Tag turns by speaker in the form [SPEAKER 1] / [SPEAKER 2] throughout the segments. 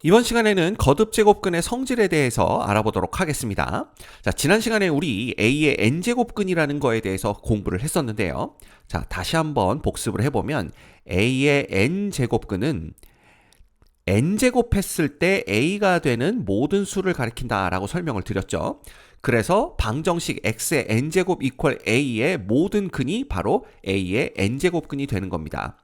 [SPEAKER 1] 이번 시간에는 거듭제곱근의 성질에 대해서 알아보도록 하겠습니다. 자, 지난 시간에 우리 A의 n제곱근이라는 거에 대해서 공부를 했었는데요. 자, 다시 한번 복습을 해보면 A의 n제곱근은 n제곱했을 때 A가 되는 모든 수를 가리킨다라고 설명을 드렸죠. 그래서 방정식 x의 n제곱 이퀄 A의 모든 근이 바로 A의 n제곱근이 되는 겁니다.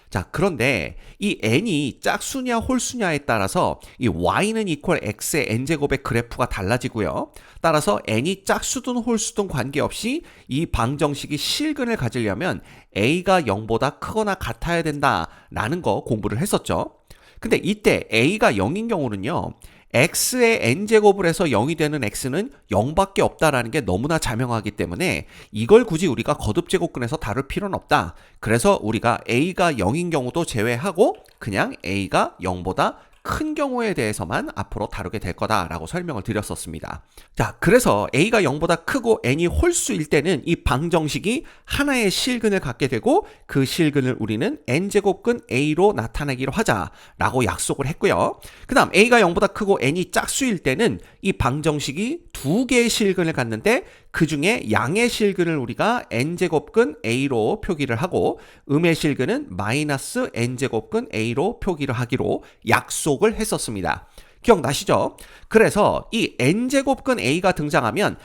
[SPEAKER 1] 자, 그런데 이 n이 짝수냐 홀수냐에 따라서 이 y는 이퀄 x의 n제곱의 그래프가 달라지고요. 따라서 n이 짝수든 홀수든 관계없이 이 방정식이 실근을 가지려면 a가 0보다 크거나 같아야 된다라는 거 공부를 했었죠. 근데 이때 a가 0인 경우는요. x의 n제곱을 해서 0이 되는 x는 0밖에 없다라는 게 너무나 자명하기 때문에 이걸 굳이 우리가 거듭제곱근에서 다룰 필요는 없다. 그래서 우리가 a가 0인 경우도 제외하고 그냥 a가 0보다 큰 경우에 대해서만 앞으로 다루게 될 거다라고 설명을 드렸었습니다. 자, 그래서 a가 0보다 크고 n이 홀수일 때는 이 방정식이 하나의 실근을 갖게 되고 그 실근을 우리는 n제곱근 a로 나타내기로 하자라고 약속을 했고요. 그 다음 a가 0보다 크고 n이 짝수일 때는 이 방정식이 두 개의 실근을 갖는데 그 중에 양의 실근을 우리가 n제곱근 a로 표기를 하고 음의 실근은 마이너스 n제곱근 a로 표기를 하기로 약속을 했었습니다. 기억나시죠? 그래서 이 n제곱근 a가 등장하면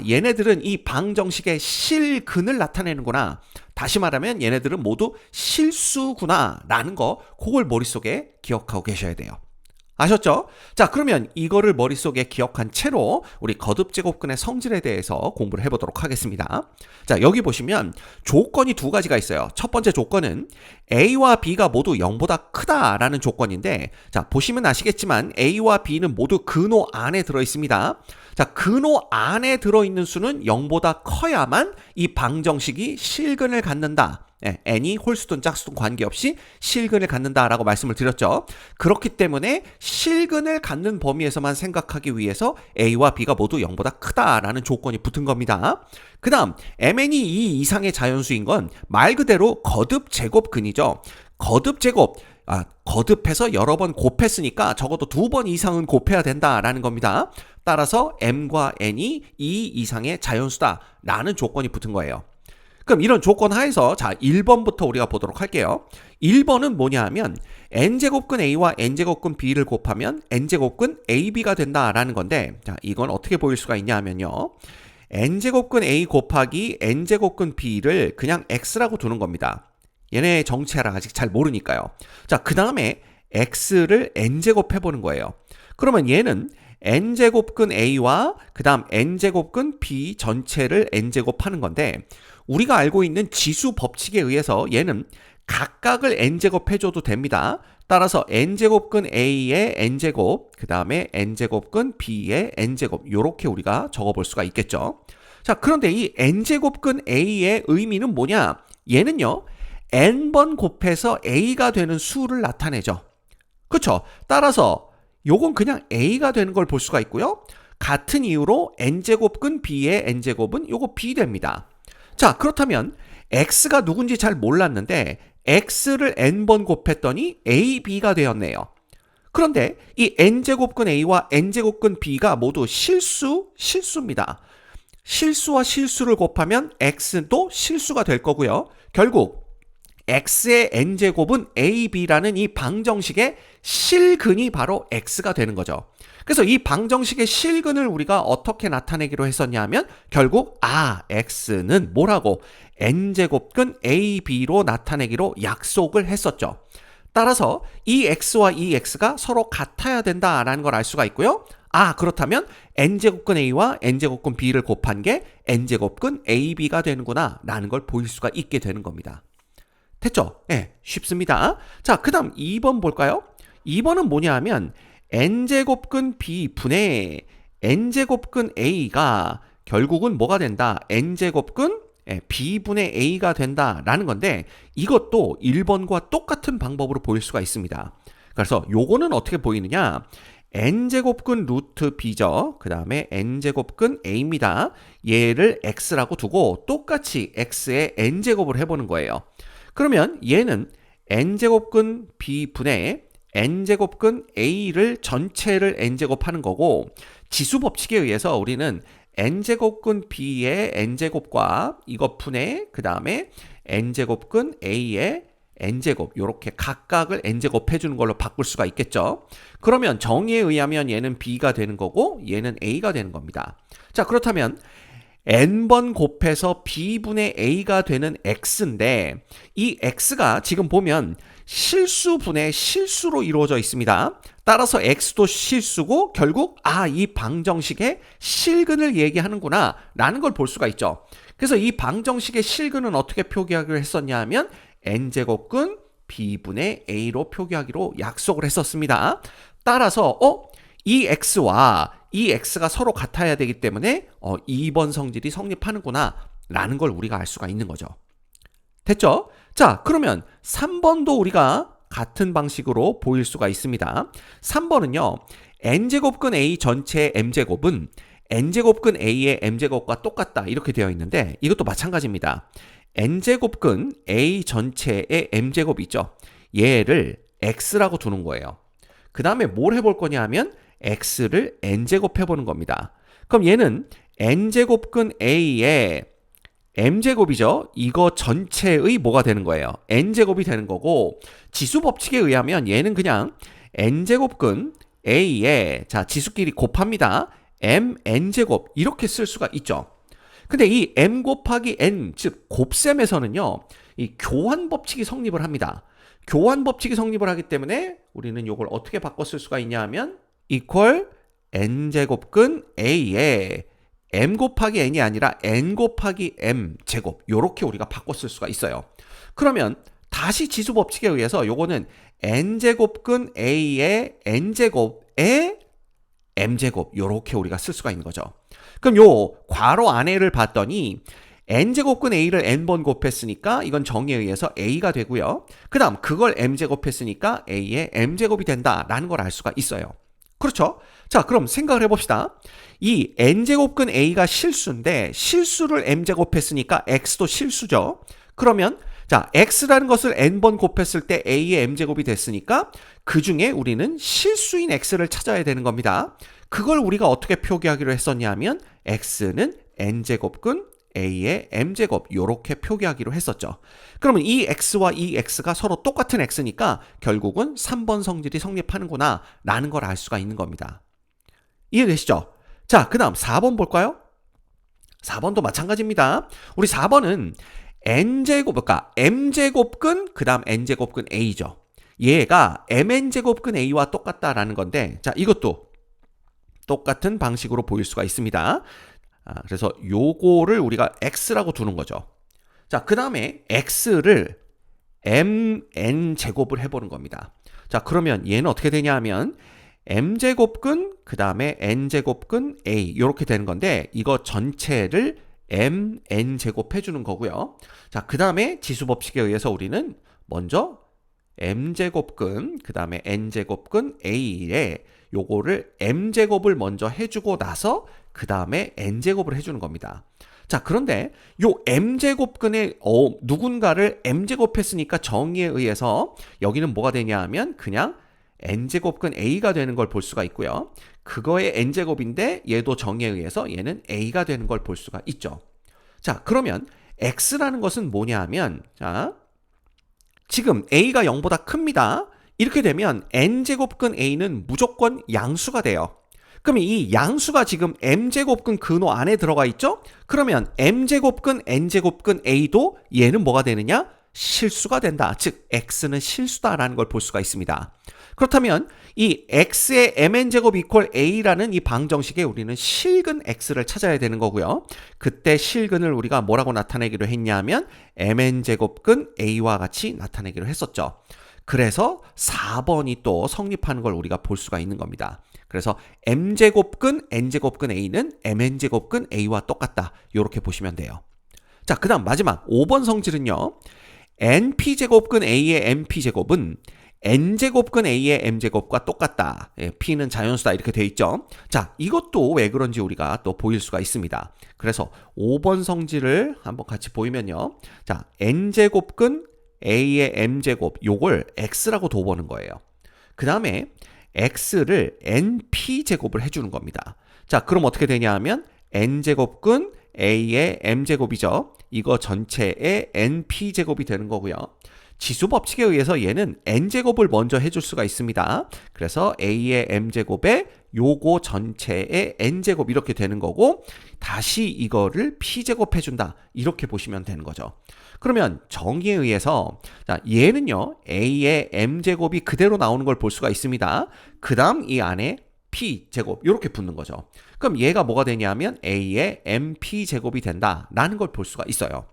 [SPEAKER 1] 얘네들은 이 방정식의 실근을 나타내는구나. 다시 말하면 얘네들은 모두 실수구나 라는 거 그걸 머릿속에 기억하고 계셔야 돼요. 아셨죠? 자, 그러면 이거를 머릿속에 기억한 채로 우리 거듭제곱근의 성질에 대해서 공부를 해보도록 하겠습니다. 자, 여기 보시면 조건이 두 가지가 있어요. 첫 번째 조건은 A와 B가 모두 0보다 크다라는 조건인데, 자, 보시면 아시겠지만 A와 B는 모두 근호 안에 들어있습니다. 자, 근호 안에 들어있는 수는 0보다 커야만 이 방정식이 실근을 갖는다. n이 홀수든 짝수든 관계없이 실근을 갖는다라고 말씀을 드렸죠. 그렇기 때문에 실근을 갖는 범위에서만 생각하기 위해서 A와 B가 모두 0보다 크다라는 조건이 붙은 겁니다. 그 다음 mn이 2 이상의 자연수인 건 말 그대로 거듭제곱근이죠. 거듭제곱 거듭해서 여러 번 곱했으니까 적어도 2번 이상은 곱해야 된다라는 겁니다. 따라서 m과 n이 2 이상의 자연수다라는 조건이 붙은 거예요. 그럼 이런 조건 하에서 자 1번부터 우리가 보도록 할게요. 1번은 뭐냐 하면 n제곱근 a와 n제곱근 b를 곱하면 n제곱근 ab가 된다라는 건데, 자 이건 어떻게 보일 수가 있냐 하면요. n제곱근 a 곱하기 n제곱근 b를 그냥 x라고 두는 겁니다. 얘네 정체를 아직 잘 모르니까요. 자, 그 다음에 x를 n제곱 해보는 거예요. 그러면 얘는 n제곱근 a와 그 다음 n제곱근 b 전체를 n제곱 하는 건데, 우리가 알고 있는 지수 법칙에 의해서 얘는 각각을 n제곱 해줘도 됩니다. 따라서 n제곱근 a의 n제곱, 그 다음에 n제곱근 b의 n제곱, 이렇게 우리가 적어볼 수가 있겠죠. 자, 그런데 이 n제곱근 a의 의미는 뭐냐? 얘는요, n번 곱해서 a가 되는 수를 나타내죠. 그렇죠? 따라서 요건 그냥 a가 되는 걸 볼 수가 있고요. 같은 이유로 n제곱근 b의 n제곱은 요거 b 됩니다. 자, 그렇다면 x가 누군지 잘 몰랐는데 x를 n번 곱했더니 ab가 되었네요. 그런데 이 n제곱근 a와 n제곱근 b가 모두 실수입니다. 실수와 실수를 곱하면 x도 실수가 될 거고요. 결국 x의 n제곱은 ab라는 이 방정식의 실근이 바로 x가 되는 거죠. 그래서 이 방정식의 실근을 우리가 어떻게 나타내기로 했었냐 하면 결국 x는 뭐라고? n제곱근 ab로 나타내기로 약속을 했었죠. 따라서 이 x와 이 x가 서로 같아야 된다라는 걸 알 수가 있고요. 그렇다면 n제곱근 a와 n제곱근 b를 곱한 게 n제곱근 ab가 되는구나 라는 걸 보일 수가 있게 되는 겁니다. 됐죠? 네, 쉽습니다. 자, 그 다음 2번 볼까요? 2번은 뭐냐 하면 n제곱근 b 분의 n제곱근 a가 결국은 뭐가 된다? n제곱근 b분의 a가 된다라는 건데, 이것도 1번과 똑같은 방법으로 보일 수가 있습니다. 그래서 요거는 어떻게 보이느냐? n제곱근 루트 b죠. 그 다음에 n제곱근 a입니다. 얘를 x라고 두고 똑같이 x의 n제곱을 해보는 거예요. 그러면 얘는 n제곱근 b분의 n제곱근 a를 전체를 n제곱하는 거고, 지수 법칙에 의해서 우리는 n제곱근 b의 n제곱과 이것분의 그 다음에 n제곱근 a의 n제곱 요렇게 각각을 n제곱 해주는 걸로 바꿀 수가 있겠죠. 그러면 정의에 의하면 얘는 b가 되는 거고 얘는 a가 되는 겁니다. 자, 그렇다면 n번 곱해서 b분의 a가 되는 x인데 이 x가 지금 보면 실수분의 실수로 이루어져 있습니다. 따라서 x도 실수고 결국 이 방정식의 실근을 얘기하는구나 라는 걸 볼 수가 있죠. 그래서 이 방정식의 실근은 어떻게 표기하기로 했었냐 하면 n제곱근 b분의 a로 표기하기로 약속을 했었습니다. 따라서 이 x와 이 x가 서로 같아야 되기 때문에 2번 성질이 성립하는구나 라는 걸 우리가 알 수가 있는 거죠. 됐죠? 자, 그러면 3번도 우리가 같은 방식으로 보일 수가 있습니다. 3번은요. n제곱근 a 전체의 m제곱은 n제곱근 a의 m제곱과 똑같다 이렇게 되어 있는데 이것도 마찬가지입니다. n제곱근 a 전체의 m제곱 있죠. 얘를 x라고 두는 거예요. 그 다음에 뭘 해볼 거냐 하면 x를 n제곱 해보는 겁니다. 그럼 얘는 n제곱근 a의 m제곱이죠. 이거 전체의 뭐가 되는 거예요? n제곱이 되는 거고 지수 법칙에 의하면 얘는 그냥 n제곱근 a의 지수끼리 곱합니다. mn제곱 이렇게 쓸 수가 있죠. 근데 이 m 곱하기 n 즉 곱셈에서는요. 이 교환 법칙이 성립을 합니다. 교환 법칙이 성립을 하기 때문에 우리는 이걸 어떻게 바꿔 쓸 수가 있냐 하면 equal n제곱근 a의 m 곱하기 n이 아니라 n 곱하기 m 제곱 요렇게 우리가 바꿔 쓸 수가 있어요. 그러면 다시 지수 법칙에 의해서 요거는 n제곱근 a의 n제곱의 m제곱 요렇게 우리가 쓸 수가 있는 거죠. 그럼 요 괄호 안에를 봤더니 n제곱근 a를 n번 곱했으니까 이건 정의에 의해서 a가 되고요. 그 다음 그걸 m제곱했으니까 a의 m제곱이 된다라는 걸 알 수가 있어요. 그렇죠? 자, 그럼 생각을 해봅시다. 이 n제곱근 a가 실수인데 실수를 m제곱했으니까 x도 실수죠. 그러면 x라는 것을 n번 곱했을 때 a의 m제곱이 됐으니까 그 중에 우리는 실수인 x를 찾아야 되는 겁니다. 그걸 우리가 어떻게 표기하기로 했었냐면 x는 n제곱근 a의 m제곱 요렇게 표기하기로 했었죠. 그러면 이 x와 이 x가 서로 똑같은 x니까 결국은 3번 성질이 성립하는구나 라는 걸 알 수가 있는 겁니다. 이해되시죠? 자, 그 다음 4번 볼까요? 4번도 마찬가지입니다. 우리 4번은 n제곱, 그러니까 m제곱근 그 다음 n제곱근 a죠. 얘가 mn제곱근 a와 똑같다라는 건데 이것도 똑같은 방식으로 보일 수가 있습니다. 그래서 요거를 우리가 x라고 두는 거죠. 자, 그 다음에 x를 mn제곱을 해보는 겁니다. 자, 그러면 얘는 어떻게 되냐 하면 m제곱근 그 다음에 n제곱근 a 이렇게 되는 건데 이거 전체를 mn제곱 해주는 거고요. 자, 그 다음에 지수 법칙에 의해서 우리는 먼저 m제곱근 그 다음에 n제곱근 a에 요거를 m제곱을 먼저 해주고 나서 그 다음에 n제곱을 해주는 겁니다. 자, 그런데 요 m제곱근에 누군가를 m제곱 했으니까 정의에 의해서 여기는 뭐가 되냐 하면 그냥 n제곱근 a가 되는 걸 볼 수가 있고요. 그거의 n제곱인데 얘도 정의에 의해서 얘는 a가 되는 걸 볼 수가 있죠. 자, 그러면 x라는 것은 뭐냐 하면 지금 a가 0보다 큽니다. 이렇게 되면 n제곱근 a는 무조건 양수가 돼요. 그럼 이 양수가 지금 m제곱근 근호 안에 들어가 있죠? 그러면 m제곱근 n제곱근 a도 얘는 뭐가 되느냐? 실수가 된다. 즉 x는 실수다라는 걸 볼 수가 있습니다. 그렇다면 이 x의 mn제곱 이퀄 a라는 이 방정식에 우리는 실근 x를 찾아야 되는 거고요. 그때 실근을 우리가 뭐라고 나타내기로 했냐면 mn제곱근 a와 같이 나타내기로 했었죠. 그래서 4번이 또 성립하는 걸 우리가 볼 수가 있는 겁니다. 그래서 m제곱근 n제곱근 a는 mn제곱근 a와 똑같다. 이렇게 보시면 돼요. 자, 그 다음 마지막 5번 성질은요. np제곱근 a의 np제곱은 n제곱근 a의 m제곱과 똑같다. p는 자연수다 이렇게 되어 있죠. 자, 이것도 왜 그런지 우리가 또 보일 수가 있습니다. 그래서 5번 성질을 한번 같이 보이면요. 자, n제곱근 a의 m제곱 요걸 x라고 둬보는 거예요. 그 다음에 x를 np제곱을 해주는 겁니다. 자, 그럼 어떻게 되냐 하면 n제곱근 a의 m제곱이죠. 이거 전체의 np제곱이 되는 거고요. 지수 법칙에 의해서 얘는 n제곱을 먼저 해줄 수가 있습니다. 그래서 a의 m제곱에 요거 전체의 n제곱 이렇게 되는 거고, 다시 이거를 p제곱 해준다 이렇게 보시면 되는 거죠. 그러면 정의에 의해서 자, 얘는요 a의 m제곱이 그대로 나오는 걸 볼 수가 있습니다. 그 다음 이 안에 p제곱 이렇게 붙는 거죠. 그럼 얘가 뭐가 되냐면 a의 mp제곱이 된다라는 걸 볼 수가 있어요.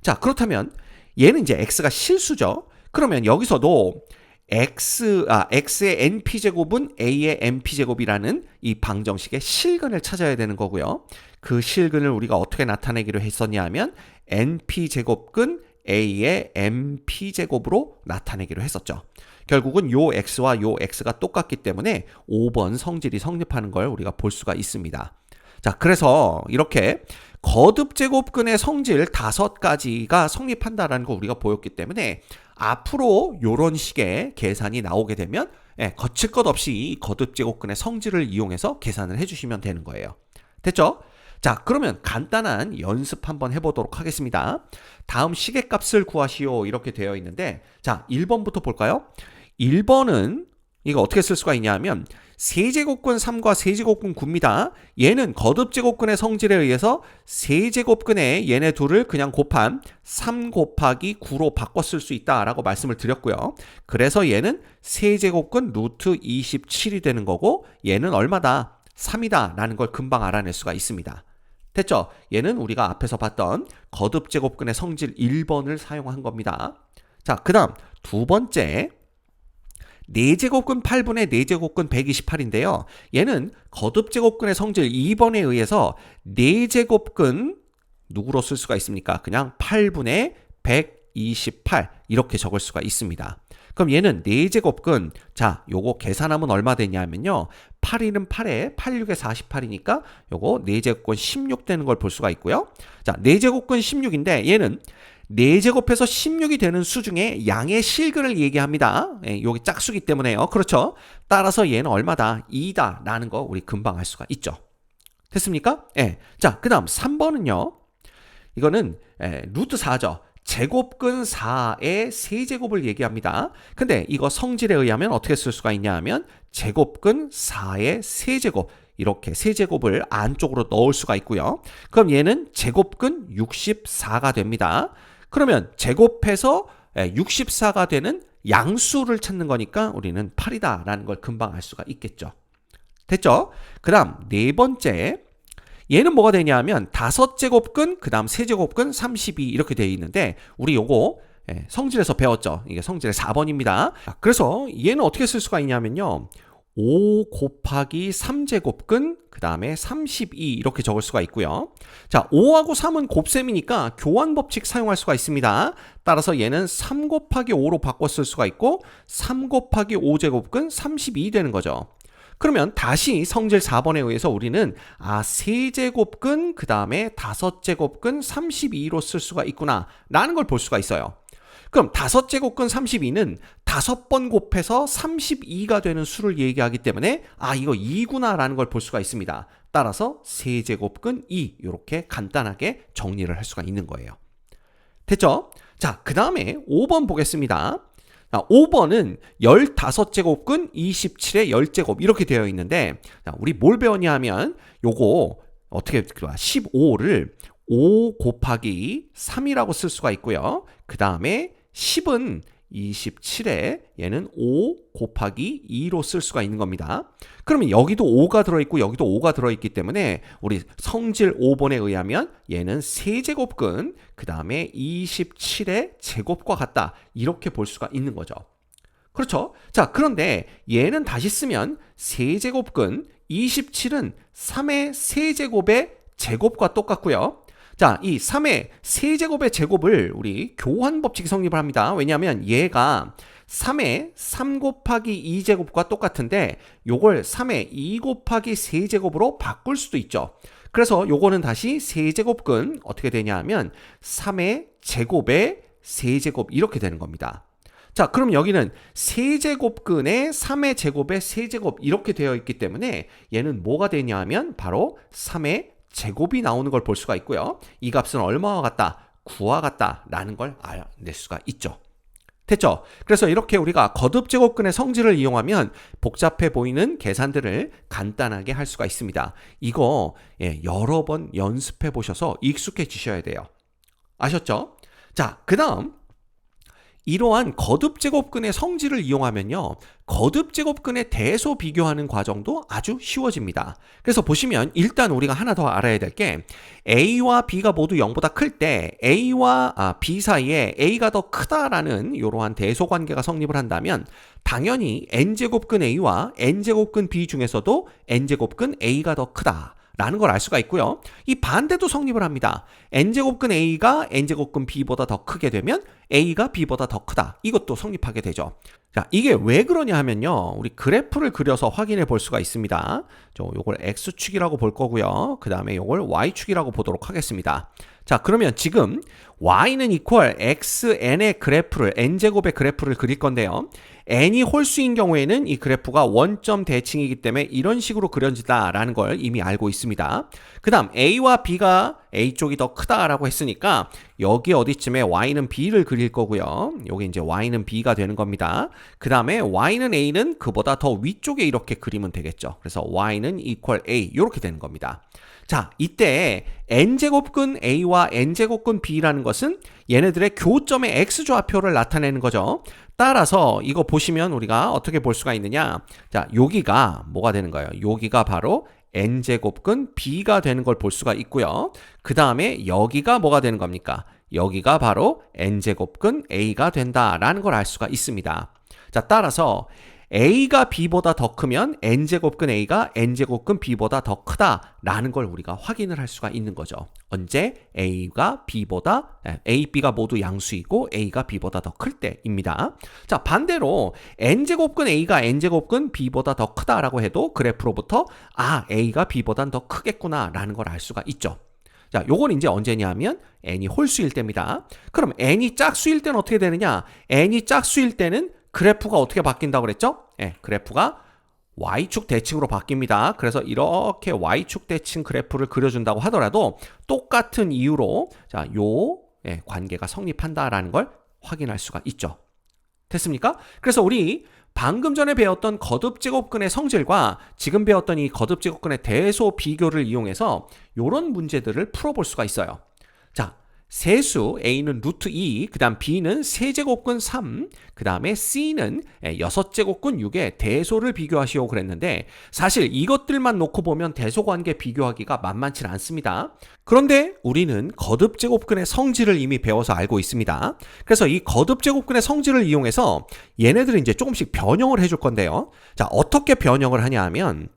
[SPEAKER 1] 자, 그렇다면 얘는 이제 x가 실수죠. 그러면 여기서도 x의 np제곱은 a의 mp제곱이라는 이 방정식의 실근을 찾아야 되는 거고요. 그 실근을 우리가 어떻게 나타내기로 했었냐 하면 np제곱근 a의 mp제곱으로 나타내기로 했었죠. 결국은 요 x와 요 x가 똑같기 때문에 5번 성질이 성립하는 걸 우리가 볼 수가 있습니다. 자, 그래서 이렇게 거듭제곱근의 성질 5가지가 성립한다라는 거 우리가 보였기 때문에 앞으로 이런 식의 계산이 나오게 되면 거칠 것 없이 거듭제곱근의 성질을 이용해서 계산을 해주시면 되는 거예요. 됐죠? 자, 그러면 간단한 연습 한번 해보도록 하겠습니다. 다음 시계값을 구하시오 이렇게 되어 있는데, 자, 1번부터 볼까요? 1번은 이거 어떻게 쓸 수가 있냐 하면 세제곱근 3과 세제곱근 9입니다. 얘는 거듭제곱근의 성질에 의해서 세제곱근에 얘네 둘을 그냥 곱한 3 곱하기 9로 바꿔 쓸 수 있다라고 말씀을 드렸고요. 그래서 얘는 세제곱근 루트 27이 되는 거고, 얘는 얼마다? 3이다 라는 걸 금방 알아낼 수가 있습니다. 됐죠? 얘는 우리가 앞에서 봤던 거듭제곱근의 성질 1번을 사용한 겁니다. 자, 그 다음 두 번째 4제곱근 8분의 4제곱근 128인데요. 얘는 거듭제곱근의 성질 2번에 의해서 4제곱근 누구로 쓸 수가 있습니까? 그냥 8분의 128 이렇게 적을 수가 있습니다. 그럼 얘는 4제곱근, 자, 요거 계산하면 얼마 되냐면요. 8일은 8에 86에 48이니까 요거 4제곱근 16 되는 걸 볼 수가 있고요. 자, 4제곱근 16인데 얘는 4제곱해서 16이 되는 수 중에 양의 실근을 얘기합니다. 여기 짝수기 때문에요. 그렇죠? 따라서 얘는 얼마다? 2다 라는 거 우리 금방 알 수가 있죠. 됐습니까? 자, 그 다음 3번은요. 이거는 루트 4죠. 제곱근 4의 세제곱을 얘기합니다. 근데 이거 성질에 의하면 어떻게 쓸 수가 있냐 하면 제곱근 4의 세제곱, 이렇게 세제곱을 안쪽으로 넣을 수가 있고요. 그럼 얘는 제곱근 64가 됩니다. 그러면 제곱해서 64가 되는 양수를 찾는 거니까 우리는 8이다 라는 걸 금방 알 수가 있겠죠. 됐죠? 그 다음 네 번째, 얘는 뭐가 되냐 하면 5제곱근 그 다음 세제곱근 32 이렇게 되어 있는데, 우리 요거 성질에서 배웠죠. 이게 성질의 4번입니다. 그래서 얘는 어떻게 쓸 수가 있냐면요, 5 곱하기 3제곱근 그 다음에 32 이렇게 적을 수가 있고요. 자, 5하고 3은 곱셈이니까 교환법칙 사용할 수가 있습니다. 따라서 얘는 3 곱하기 5로 바꿔 쓸 수가 있고 3 곱하기 5제곱근 32 되는 거죠. 그러면 다시 성질 4번에 의해서 우리는 세제곱근 그 다음에 5제곱근 32로 쓸 수가 있구나 라는 걸 볼 수가 있어요. 그럼 5제곱근 32는 5번 곱해서 32가 되는 수를 얘기하기 때문에 이거 2구나 라는 걸 볼 수가 있습니다. 따라서 세제곱근 2 이렇게 간단하게 정리를 할 수가 있는 거예요. 됐죠? 자, 그 다음에 5번 보겠습니다. 5번은 15제곱근 27의 10제곱 이렇게 되어 있는데, 우리 뭘 배웠냐 하면 요거 어떻게 15를 5 곱하기 3이라고 쓸 수가 있고요. 그 다음에 10은 27에 얘는 5 곱하기 2로 쓸 수가 있는 겁니다. 그러면 여기도 5가 들어있고 여기도 5가 들어있기 때문에 우리 성질 5번에 의하면 얘는 세제곱근 그 다음에 27의 제곱과 같다 이렇게 볼 수가 있는 거죠. 그렇죠? 자, 그런데 얘는 다시 쓰면 세제곱근 27은 3의 세제곱의 제곱과 똑같고요. 자, 이 3의 세제곱의 제곱을 우리 교환법칙이 성립을 합니다. 왜냐하면 얘가 3의 3 곱하기 2제곱과 똑같은데 요걸 3의 2 곱하기 세제곱으로 바꿀 수도 있죠. 그래서 요거는 다시 세제곱근 어떻게 되냐 하면 3의 제곱의 세제곱 이렇게 되는 겁니다. 자, 그럼 여기는 세제곱근의 3의 제곱의 세제곱 이렇게 되어 있기 때문에 얘는 뭐가 되냐 하면 바로 3의 제곱이 나오는 걸 볼 수가 있고요. 이 값은 얼마와 같다? 9와 같다 라는 걸 알아낼 수가 있죠. 됐죠? 그래서 이렇게 우리가 거듭제곱근의 성질을 이용하면 복잡해 보이는 계산들을 간단하게 할 수가 있습니다. 이거 여러 번 연습해 보셔서 익숙해지셔야 돼요. 아셨죠? 자, 그 다음 이러한 거듭제곱근의 성질을 이용하면요, 거듭제곱근의 대소 비교하는 과정도 아주 쉬워집니다. 그래서 보시면 일단 우리가 하나 더 알아야 될 게 A와 B가 모두 0보다 클 때 A와 B 사이에 A가 더 크다라는 이러한 대소 관계가 성립을 한다면 당연히 N제곱근 A와 N제곱근 B 중에서도 N제곱근 A가 더 크다 라는 걸 알 수가 있고요. 이 반대도 성립을 합니다. N제곱근 A가 N제곱근 B보다 더 크게 되면 A가 B보다 더 크다. 이것도 성립하게 되죠. 자, 이게 왜 그러냐 하면요, 우리 그래프를 그려서 확인해 볼 수가 있습니다. 요걸 X축이라고 볼 거고요. 그 다음에 요걸 Y축이라고 보도록 하겠습니다. 자, 그러면 지금 Y는 equal XN의 그래프를, N제곱의 그래프를 그릴 건데요. N이 홀수인 경우에는 이 그래프가 원점 대칭이기 때문에 이런 식으로 그려진다라는 걸 이미 알고 있습니다. 그 다음 A와 B가 A 쪽이 더 크다라고 했으니까 여기 어디쯤에 Y는 B를 그릴 거고요. 여기 이제 Y는 B가 되는 겁니다. 그 다음에 Y는 A는 그보다 더 위쪽에 이렇게 그리면 되겠죠. 그래서 Y는 equal A 이렇게 되는 겁니다. 자, 이때 N제곱근 A와 N제곱근 B라는 것은 얘네들의 교점의 X좌표를 나타내는 거죠. 따라서 이거 보시면 우리가 어떻게 볼 수가 있느냐. 자, 여기가 뭐가 되는 거예요? 여기가 바로 N제곱근 B가 되는 걸 볼 수가 있고요. 그 다음에 여기가 뭐가 되는 겁니까? 여기가 바로 N제곱근 A가 된다라는 걸 알 수가 있습니다. 자, 따라서 A가 B보다 더 크면 N제곱근 A가 N제곱근 B보다 더 크다라는 걸 우리가 확인을 할 수가 있는 거죠. 언제? A가 B보다, A, B가 모두 양수이고 A가 B보다 더 클 때입니다. 자, 반대로 N제곱근 A가 N제곱근 B보다 더 크다라고 해도 그래프로부터 A가 B보단 더 크겠구나라는 걸 알 수가 있죠. 자, 요건 이제 언제냐면 N이 홀수일 때입니다. 그럼 N이 짝수일 때는 어떻게 되느냐? N이 짝수일 때는 그래프가 어떻게 바뀐다고 그랬죠? 그래프가 Y축 대칭으로 바뀝니다. 그래서 이렇게 Y축 대칭 그래프를 그려준다고 하더라도 똑같은 이유로 자, 요 관계가 성립한다라는 걸 확인할 수가 있죠. 됐습니까? 그래서 우리 방금 전에 배웠던 거듭제곱근의 성질과 지금 배웠던 이 거듭제곱근의 대소 비교를 이용해서 이런 문제들을 풀어볼 수가 있어요. 자, 세수 A는 루트 2, 그 다음 B는 세제곱근 3, 그 다음에 C는 6제곱근 6의 대소를 비교하시오 그랬는데 사실 이것들만 놓고 보면 대소관계 비교하기가 만만치 않습니다. 그런데 우리는 거듭제곱근의 성질을 이미 배워서 알고 있습니다. 그래서 이 거듭제곱근의 성질을 이용해서 얘네들을 이제 조금씩 변형을 해줄 건데요. 자, 어떻게 변형을 하냐 하면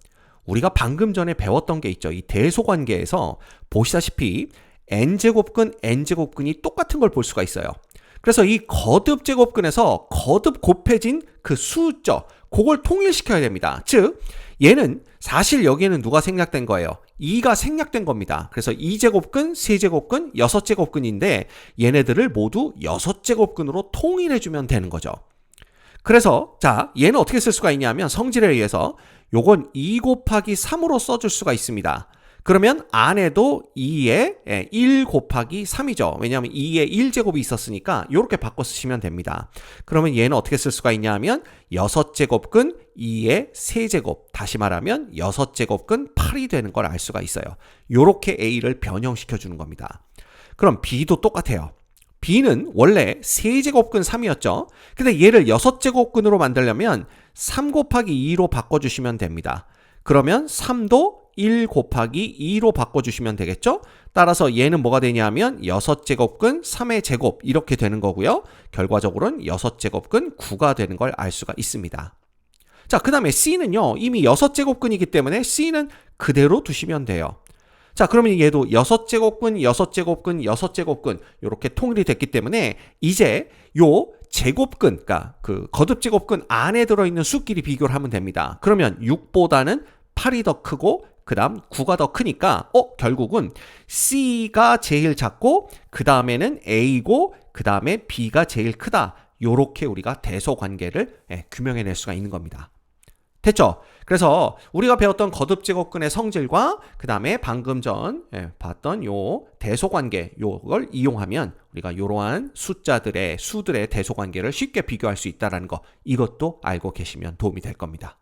[SPEAKER 1] 우리가 방금 전에 배웠던 게 있죠. 이 대소관계에서 보시다시피 N제곱근, N제곱근이 똑같은 걸 볼 수가 있어요. 그래서 이 거듭제곱근에서 거듭 곱해진 그 수죠. 그걸 통일시켜야 됩니다. 즉, 얘는 사실 여기에는 누가 생략된 거예요? 2가 생략된 겁니다. 그래서 2제곱근, 세제곱근, 6제곱근인데 얘네들을 모두 6제곱근으로 통일해주면 되는 거죠. 그래서 자, 얘는 어떻게 쓸 수가 있냐면 성질에 의해서 요건 2 곱하기 3으로 써줄 수가 있습니다. 그러면 안에도 2에 1 곱하기 3이죠. 왜냐하면 2에 1제곱이 있었으니까 이렇게 바꿔 쓰시면 됩니다. 그러면 얘는 어떻게 쓸 수가 있냐 하면 6제곱근 2의 세제곱, 다시 말하면 6제곱근 8이 되는 걸 알 수가 있어요. 이렇게 A를 변형시켜 주는 겁니다. 그럼 B도 똑같아요. B는 원래 세제곱근 3이었죠. 근데 얘를 6제곱근으로 만들려면 3 곱하기 2로 바꿔주시면 됩니다. 그러면 3도 1 곱하기 2로 바꿔주시면 되겠죠? 따라서 얘는 뭐가 되냐면 6제곱근 3의 제곱 이렇게 되는 거고요. 결과적으로는 6제곱근 9가 되는 걸 알 수가 있습니다. 자, 그 다음에 C는요. 이미 6제곱근이기 때문에 C는 그대로 두시면 돼요. 자, 그러면 얘도 6제곱근, 6제곱근, 6제곱근 이렇게 통일이 됐기 때문에 이제 요 제곱근, 그러니까 그 거듭제곱근 안에 들어있는 수끼리 비교를 하면 됩니다. 그러면 6보다는 8이 더 크고 그 다음 9가 더 크니까 결국은 C가 제일 작고 그 다음에는 A고 그 다음에 B가 제일 크다. 요렇게 우리가 대소 관계를 규명해낼 수가 있는 겁니다. 됐죠? 그래서 우리가 배웠던 거듭 제곱근의 성질과 그 다음에 방금 전 봤던 요 대소관계 요걸 이용하면 우리가 이러한 숫자들의 수들의 대소관계를 쉽게 비교할 수 있다는 거, 이것도 알고 계시면 도움이 될 겁니다.